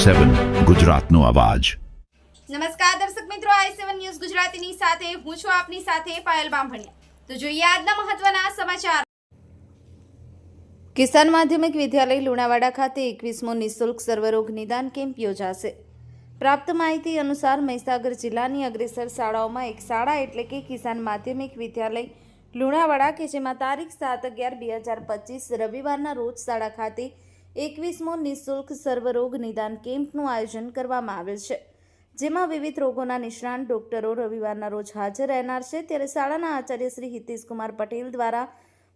i7 ગુજરાતનો અવાજ। નમસ્કાર દર્શક મિત્રો, i7 ન્યૂઝ ગુજરાતીની સાથે હું છું આપની સાથે પાયલ બામભણિયા। તો જોઈએ આજના મહત્વના સમાચાર। કિસાન માધ્યમિક વિદ્યાલય લુણાવાડા ખાતે 21મો નિઃશુલ્ક સર્વરોગ નિદાન કેમ્પ યોજાશે। પ્રાપ્ત માહિતી અનુસાર મહીસાગર જિલ્લાની અગ્રેસર શાળાઓમાં એક શાળા એટલે કે કિસાન માધ્યમિક વિદ્યાલય લુણાવાડા કે જેમાં તારીખ 7/11/2025 રવિવારના રોજ શાળા ખાતે 21મો નિઃશુલ્ક સર્વરોગ નિદાન કેમ્પનું આયોજન કરવામાં આવેલ છે, જેમાં વિવિધ રોગોના નિષ્ણાત ડોક્ટરો રવિવારના રોજ હાજર રહેનાર છે। ત્યારે શાળાના આચાર્ય શ્રી હિતેશકુમાર પટેલ દ્વારા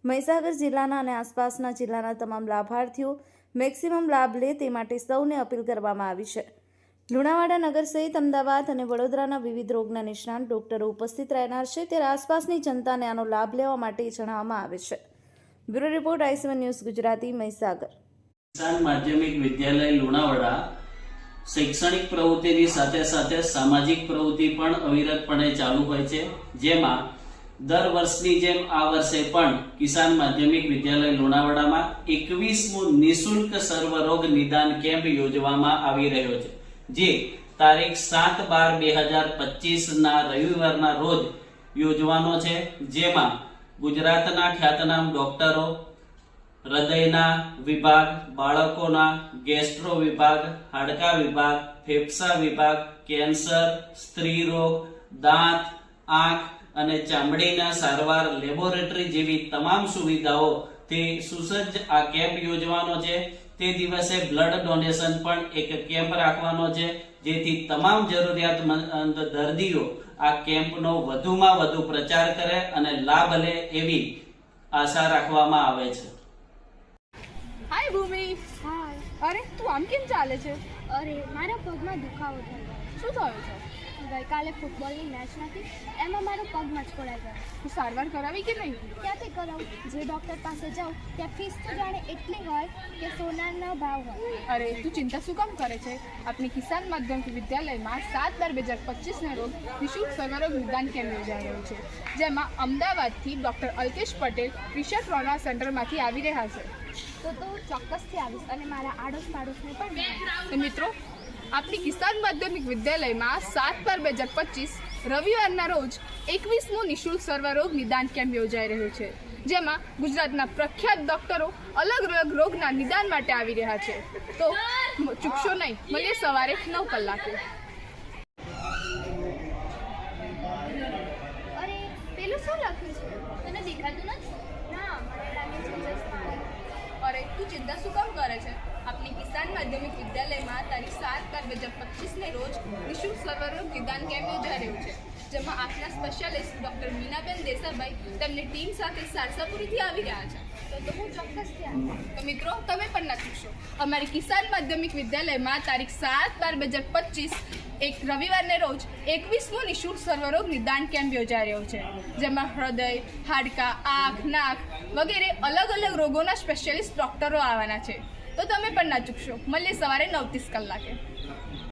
મહીસાગર જિલ્લાના અને આસપાસના જિલ્લાના તમામ લાભાર્થીઓ મેક્સિમમ લાભ લે તે માટે સૌને અપીલ કરવામાં આવી છે। લુણાવાડા નગર સહિત અમદાવાદ અને વડોદરાના વિવિધ રોગના નિષ્ણાત ડોક્ટરો ઉપસ્થિત રહેનાર છે, ત્યારે આસપાસની જનતાને આનો લાભ લેવા માટે જણાવવામાં આવે છે। Bureau report i7 news Gujarati Mahisagar. કિસાન માધ્યમિક વિદ્યાલય લુણાવાડા શૈક્ષણિક પ્રવૃત્તિની સાથે સાથે સામાજિક પ્રવૃત્તિ પણ અવિરતપણે ચાલુ હોય છે, જેમાં દર વર્ષની જેમ આ વર્ષે પણ કિસાન માધ્યમિક વિદ્યાલય લુણાવાડામાં 21મો નિઃશુલ્ક સર્વરોગ નિદાન કેમ્પ યોજવામાં આવી રહ્યો છે, જે તારીખ 7/12/2025 ના રવિવારના રોજ યોજવાનો છે। જેમાં ગુજરાતના ખ્યાતનામ ડોક્ટરો, હૃદયના વિભાગ, બાળકોના ગેસ્ટ્રો વિભાગ, હાડકા વિભાગ, ફેફસા વિભાગ, કેન્સર, સ્ત્રી રોગ, દાંત, આંખ અને ચામડીના સારવાર, લેબોરેટરી જેવી તમામ સુવિધાઓથી સુસજ્જ આ કેમ્પ યોજવાનો છે। તે દિવસે બ્લડ ડોનેશન પણ એક કેમ્પ રાખવાનો છે, જેથી તમામ જરૂરિયાતમંદ દર્દીઓ આ કેમ્પનો વધુમાં વધુ પ્રચાર કરે અને લાભ લે એવી આશા રાખવામાં આવે છે। હાય ભૂમિ। હાય। અરે તું આમ કેમ ચાલે છે? અરે મારા પગમાં દુખાવો થયો। શું થયું છે? ગઈકાલે ફૂટબોલની મેચ નથી, એમાં મારો પગ મચકોડાઈ ગયો। તું સારવાર કરાવી કે નહીં? ક્યાંથી કરાવું? જે ડૉક્ટર પાસે જાઉં ત્યાં ફીસ તો જાણે એટલી હોય કે સોનાના ભાવ હોય। અરે તું ચિંતા શું કામ કરે છે? આપણી કિસાન માધ્યમિક વિદ્યાલયમાં 7/12/2025 રોજ નિઃશુલ્ક સર્વરોગ નિદાન કેમ્પ યોજાઈ રહ્યો છે, જેમાં અમદાવાદથી doctor Alkesh Patel Fisher trauma સેન્ટરમાંથી આવી રહ્યા છે। તો ચોક્કસથી આવીશ અને મારા આડોશ પાડોશને પણ। તો મિત્રો, આપણી કિસાન માધ્યમિક વિદ્યાલયમાં 7/12/2025 રવિવારના રોજ 21મો નિઃશુલ્ક સર્વરોગ નિદાન કેમ્પ યોજાઈ રહ્યો છે, જેમાં ગુજરાતના પ્રખ્યાત ડોક્ટરો અલગ અલગ રોગના નિદાન માટે આવી રહ્યા છે। તો ચૂકશો નહીં, મળીએ સવારે 9 કલાકે। અરે પેલું શું લખ્યું છે? તને દેખાતું નથી? ના, મને લાગે છે ચશ્મા। અરે તું ચિંતા શું કામ કરે છે? આપણી કિસાન માધ્યમિક વિદ્યાલયમાં તારીખ 7/12/2025 ને રોજ નિઃશુલ્ક સર્વરોગ નિદાન કેમ્પ યોજાઈ રહ્યું છે, જેમાં આંખના સ્પેશિયાલિસ્ટ ડૉક્ટર મીનાબેન દેસાઈભાઈ તેમની ટીમ સાથે સારસાપુરીથી આવી રહ્યા છે। તો હું ચોક્કસથી આવીશ। તો મિત્રો, તમે પણ ના ચૂકશો। અમારી કિસાન માધ્યમિક વિદ્યાલયમાં તારીખ 7/12/2025 એક રવિવારને રોજ 21મો નિઃશુલ્ક સર્વરોગ નિદાન કેમ્પ યોજાઈ રહ્યો છે, જેમાં હૃદય, હાડકા, આંખ, નાક વગેરે અલગ અલગ રોગોના સ્પેશિયાલિસ્ટ ડોક્ટરો આવવાના છે। તો તમે પણ ના ચૂકશો। મળીએ સવારે 9:30 કલાકે।